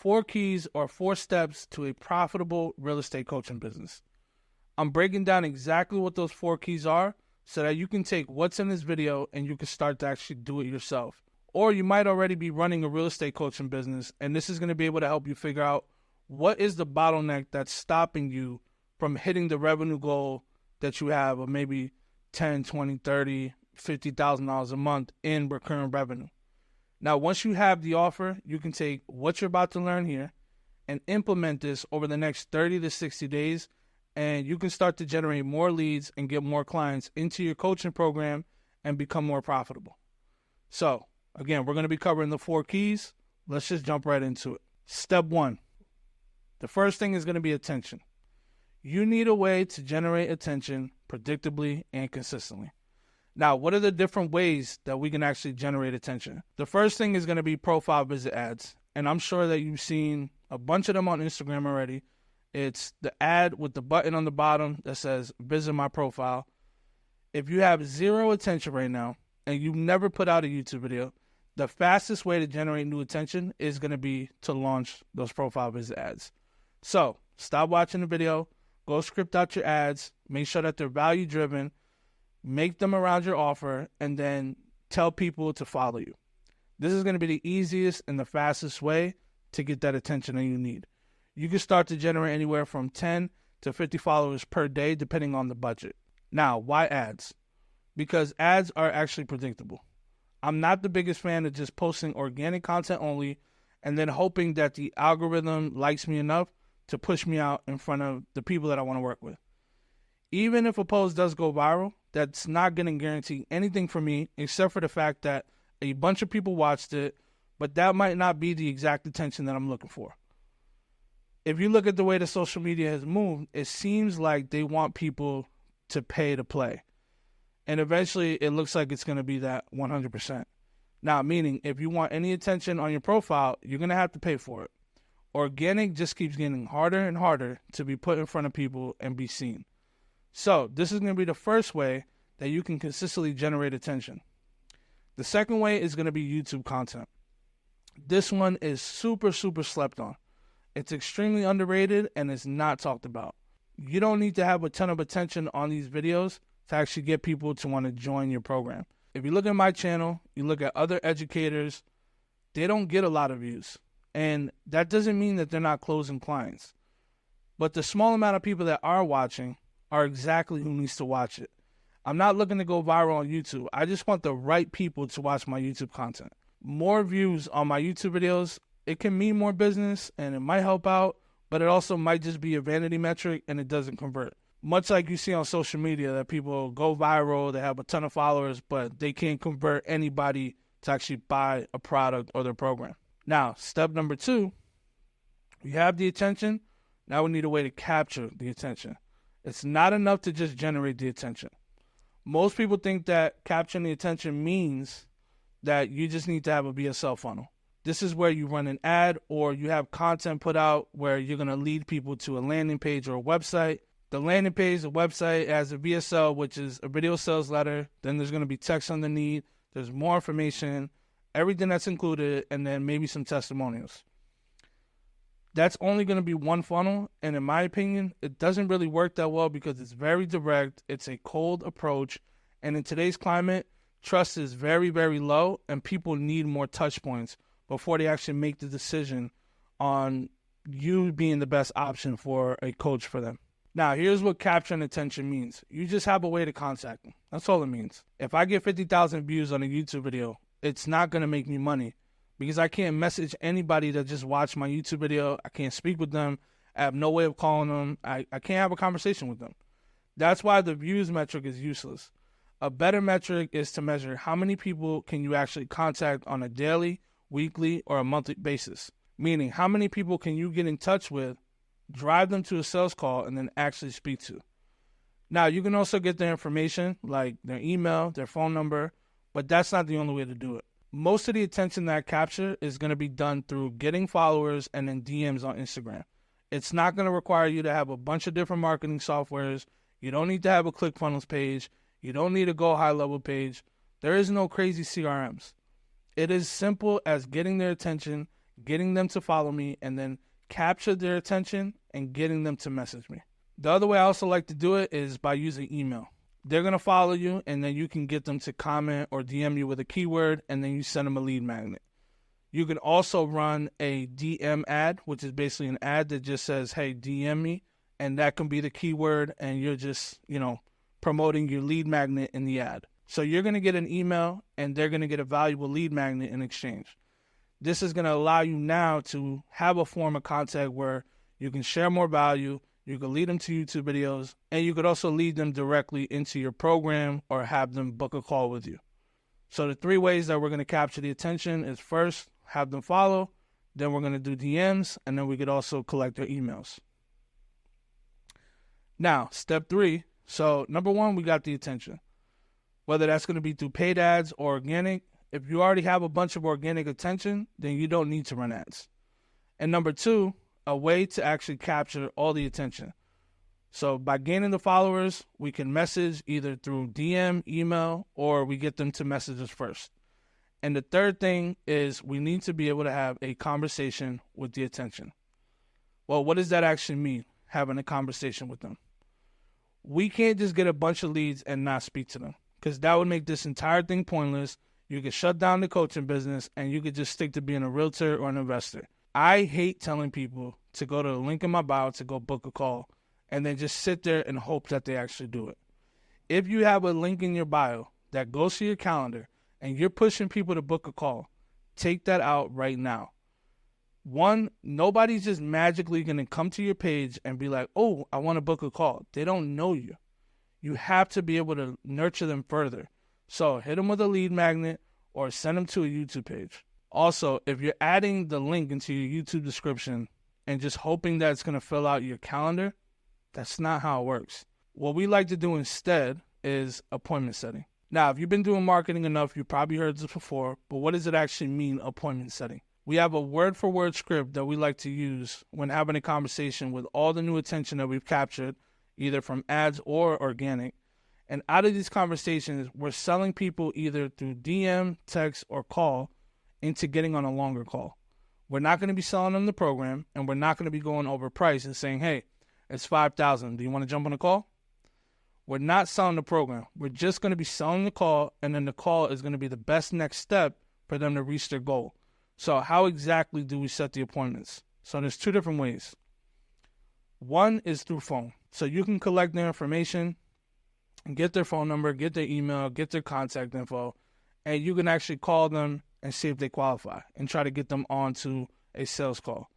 4 keys or 4 steps to a profitable real estate coaching business. I'm breaking down exactly what those 4 keys are so that you can take what's in this video and you can start to actually do it yourself. Or you might already be running a real estate coaching business, and this is going to be able to help you figure out what is the bottleneck that's stopping you from hitting the revenue goal that you have of maybe $10, $20, $30, $50,000 a month in recurring revenue. Now, once you have the offer, you can take what you're about to learn here and implement this over the next 30 to 60 days, and you can start to generate more leads and get more clients into your coaching program and become more profitable. So, again, we're going to be covering the 4 keys. Let's just jump right into it. Step 1. The first thing is going to be attention. You need a way to generate attention predictably and consistently. Now, what are the different ways that we can actually generate attention? The first thing is going to be profile visit ads. And I'm sure that you've seen a bunch of them on Instagram already. It's the ad with the button on the bottom that says, visit my profile. If you have 0 attention right now and you've never put out a YouTube video, the fastest way to generate new attention is going to be to launch those profile visit ads. So stop watching the video, go script out your ads, make sure that they're value driven, make them around your offer, and then tell people to follow you. This is going to be the easiest and the fastest way to get that attention that you need. You can start to generate anywhere from 10 to 50 followers per day, depending on the budget. Now, why ads? Because ads are actually predictable. I'm not the biggest fan of just posting organic content only and then hoping that the algorithm likes me enough to push me out in front of the people that I want to work with. Even if a post does go viral, that's not going to guarantee anything for me except for the fact that a bunch of people watched it, but that might not be the exact attention that I'm looking for. If you look at the way the social media has moved, it seems like they want people to pay to play. And eventually, it looks like it's going to be that 100%. Now, meaning, if you want any attention on your profile, you're going to have to pay for it. Organic just keeps getting harder and harder to be put in front of people and be seen. So, this is going to be the first way that you can consistently generate attention. The second way is going to be YouTube content. This one is super slept on. It's extremely underrated and it's not talked about. You don't need to have a ton of attention on these videos to actually get people to want to join your program. If you look at my channel, you look at other educators, they don't get a lot of views. And that doesn't mean that they're not closing clients. But the small amount of people that are watching are exactly who needs to watch it. I'm not looking to go viral on YouTube. I just want the right people to watch my YouTube content. More views on my YouTube videos, it can mean more business and it might help out, but it also might just be a vanity metric and it doesn't convert. Much like you see on social media that people go viral, they have a ton of followers, but they can't convert anybody to actually buy a product or their program. Now, step number 2, we have the attention. Now we need a way to capture the attention. It's not enough to just generate the attention. Most people think that capturing the attention means that you just need to have a VSL funnel. This is where you run an ad or you have content put out where you're going to lead people to a landing page or a website. The landing page, the website has a VSL, which is a video sales letter. Then there's going to be text underneath. There's more information, everything that's included, and then maybe some testimonials. That's only going to be one funnel, and in my opinion, it doesn't really work that well because it's very direct. It's a cold approach, and in today's climate, trust is very low, and people need more touch points before they actually make the decision on you being the best option for a coach for them. Now, here's what capturing attention means. You just have a way to contact them. That's all it means. If I get 50,000 views on a YouTube video, it's not going to make me money because I can't message anybody that just watched my YouTube video. I can't speak with them. I have no way of calling them. I can't have a conversation with them. That's why the views metric is useless. A better metric is to measure how many people can you actually contact on a daily, weekly, or a monthly basis. Meaning, how many people can you get in touch with, drive them to a sales call, and then actually speak to. Now, you can also get their information, like their email, their phone number, but that's not the only way to do it. Most of the attention that I capture is going to be done through getting followers and then DMs on Instagram. It's not going to require you to have a bunch of different marketing softwares. You don't need to have a ClickFunnels page. You don't need a Go High Level page. There is no crazy CRMs. It is simple as getting their attention, getting them to follow me, and then capture their attention and getting them to message me. The other way I also like to do it is by using email. They're going to follow you, and then you can get them to comment or DM you with a keyword, and then you send them a lead magnet. You can also run a DM ad, which is basically an ad that just says, hey, DM me, and that can be the keyword, and you're just, promoting your lead magnet in the ad. So you're going to get an email, and they're going to get a valuable lead magnet in exchange. This is going to allow you now to have a form of contact where you can share more value, you can lead them to YouTube videos, and you could also lead them directly into your program or have them book a call with you. So the 3 ways that we're going to capture the attention is first, have them follow, then we're going to do DMs, and then we could also collect their emails. Now, step 3. So number 1, we got the attention. Whether that's going to be through paid ads or organic, if you already have a bunch of organic attention, then you don't need to run ads. And number 2, a way to actually capture all the attention. So by gaining the followers, we can message either through DM, email, or we get them to message us first. And the third thing is we need to be able to have a conversation with the attention. Well, what does that actually mean, having a conversation with them? We can't just get a bunch of leads and not speak to them, because that would make this entire thing pointless. You could shut down the coaching business and you could just stick to being a realtor or an investor. I hate telling people to go to the link in my bio to go book a call and then just sit there and hope that they actually do it. If you have a link in your bio that goes to your calendar and you're pushing people to book a call, take that out right now. 1, nobody's just magically going to come to your page and be like, oh, I want to book a call. They don't know you. You have to be able to nurture them further. So hit them with a lead magnet or send them to a YouTube page. Also, if you're adding the link into your YouTube description and just hoping that it's going to fill out your calendar, that's not how it works. What we like to do instead is appointment setting. Now, if you've been doing marketing enough, you probably heard this before, but what does it actually mean, appointment setting? We have a word-for-word script that we like to use when having a conversation with all the new attention that we've captured, either from ads or organic. And out of these conversations, we're selling people either through DM, text, or call into getting on a longer call. We're not going to be selling them the program, and we're not going to be going over price and saying, hey, it's $5,000. Do you want to jump on a call? We're not selling the program. We're just going to be selling the call, and then the call is going to be the best next step for them to reach their goal. So how exactly do we set the appointments? So there's 2 different ways. 1 is through phone. So you can collect their information, get their phone number, get their email, get their contact info, and you can actually call them and see if they qualify and try to get them onto a sales call.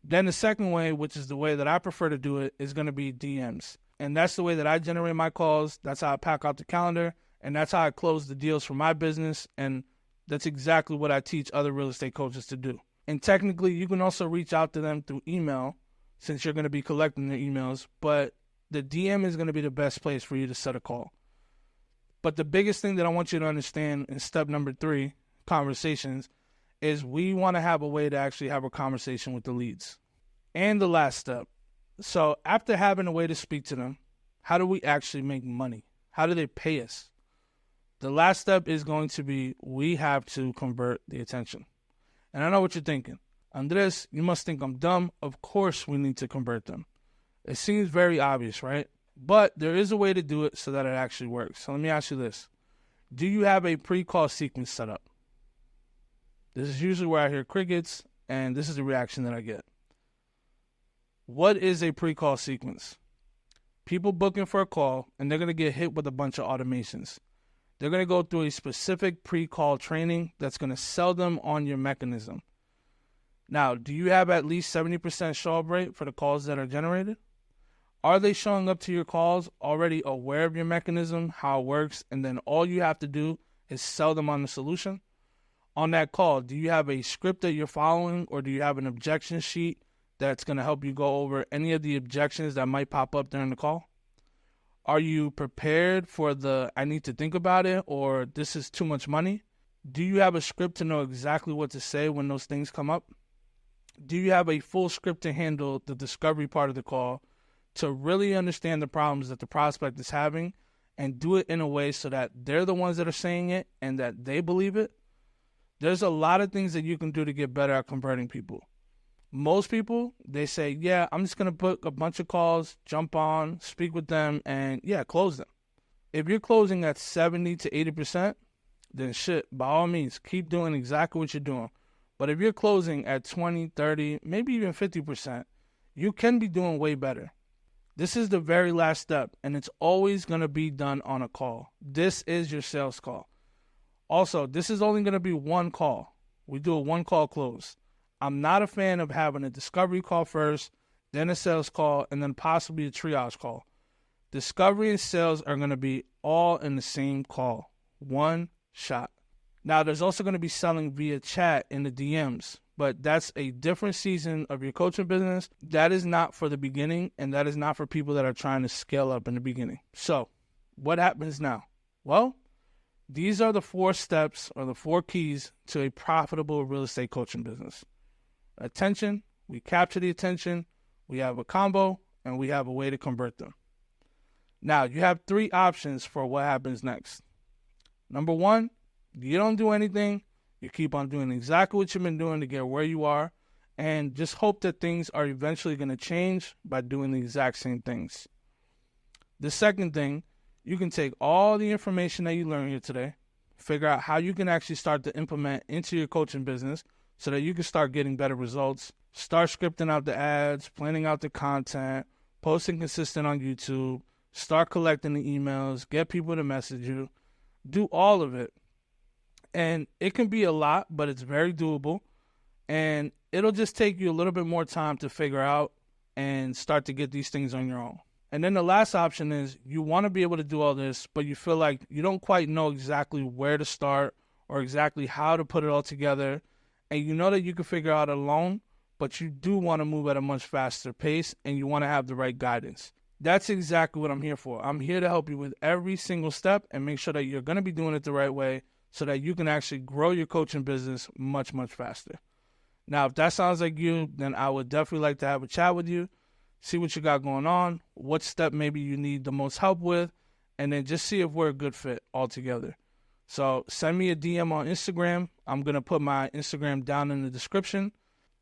Then the second way, which is the way that I prefer to do it, is going to be DMs. And that's the way that I generate my calls. That's how I pack out the calendar, and that's how I close the deals for my business, and that's exactly what I teach other real estate coaches to do. And technically, you can also reach out to them through email, since you're going to be collecting their emails, but the DM is going to be the best place for you to set a call. But the biggest thing that I want you to understand in step number 3, conversations, is we want to have a way to actually have a conversation with the leads. And the last step. So after having a way to speak to them, how do we actually make money? How do they pay us? The last step is going to be we have to convert the attention. And I know what you're thinking. Andres, you must think I'm dumb. Of course we need to convert them. It seems very obvious, right? But there is a way to do it so that it actually works. So let me ask you this. Do you have a pre-call sequence set up? This is usually where I hear crickets, and this is the reaction that I get. What is a pre-call sequence? People booking for a call, and they're going to get hit with a bunch of automations. They're going to go through a specific pre-call training that's going to sell them on your mechanism. Now, do you have at least 70% show-up rate for the calls that are generated? Are they showing up to your calls already aware of your mechanism, how it works, and then all you have to do is sell them on the solution? On that call, do you have a script that you're following, or do you have an objection sheet that's going to help you go over any of the objections that might pop up during the call? Are you prepared for the I need to think about it, or this is too much money? Do you have a script to know exactly what to say when those things come up? Do you have a full script to handle the discovery part of the call to really understand the problems that the prospect is having and do it in a way so that they're the ones that are saying it and that they believe it? There's a lot of things that you can do to get better at converting people. Most people, they say, yeah, I'm just going to book a bunch of calls, jump on, speak with them, and yeah, close them. If you're closing at 70 to 80%, then shit, by all means, keep doing exactly what you're doing. But if you're closing at 20, 30, maybe even 50%, you can be doing way better. This is the very last step, and it's always going to be done on a call. This is your sales call. Also, this is only going to be one call. We do a one-call close. I'm not a fan of having a discovery call first, then a sales call, and then possibly a triage call. Discovery and sales are going to be all in the same call. One shot. Now, there's also going to be selling via chat in the DMs, but that's a different season of your coaching business. That is not for the beginning, and that is not for people that are trying to scale up in the beginning. So, what happens now? Well, these are the 4 steps or the 4 keys to a profitable real estate coaching business. Attention, we capture the attention, we have a combo, and we have a way to convert them. Now, you have 3 options for what happens next. Number 1, you don't do anything. You keep on doing exactly what you've been doing to get where you are, and just hope that things are eventually going to change by doing the exact same things. The second thing, you can take all the information that you learned here today, figure out how you can actually start to implement into your coaching business so that you can start getting better results. Start scripting out the ads, planning out the content, posting consistent on YouTube, start collecting the emails, get people to message you, do all of it. And it can be a lot, but it's very doable. And it'll just take you a little bit more time to figure out and start to get these things on your own. And then the last option is you want to be able to do all this, but you feel like you don't quite know exactly where to start or exactly how to put it all together. And you know that you can figure out alone, but you do want to move at a much faster pace and you want to have the right guidance. That's exactly what I'm here for. I'm here to help you with every single step and make sure that you're going to be doing it the right way so that you can actually grow your coaching business much, much faster. Now, if that sounds like you, then I would definitely like to have a chat with you, see what you got going on, what step maybe you need the most help with, and then just see if we're a good fit altogether. So send me a DM on Instagram. I'm going to put my Instagram down in the description.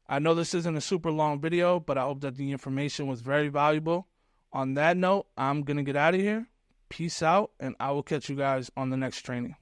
I know this isn't a super long video, but I hope that the information was very valuable. On that note, I'm going to get out of here. Peace out, and I will catch you guys on the next training.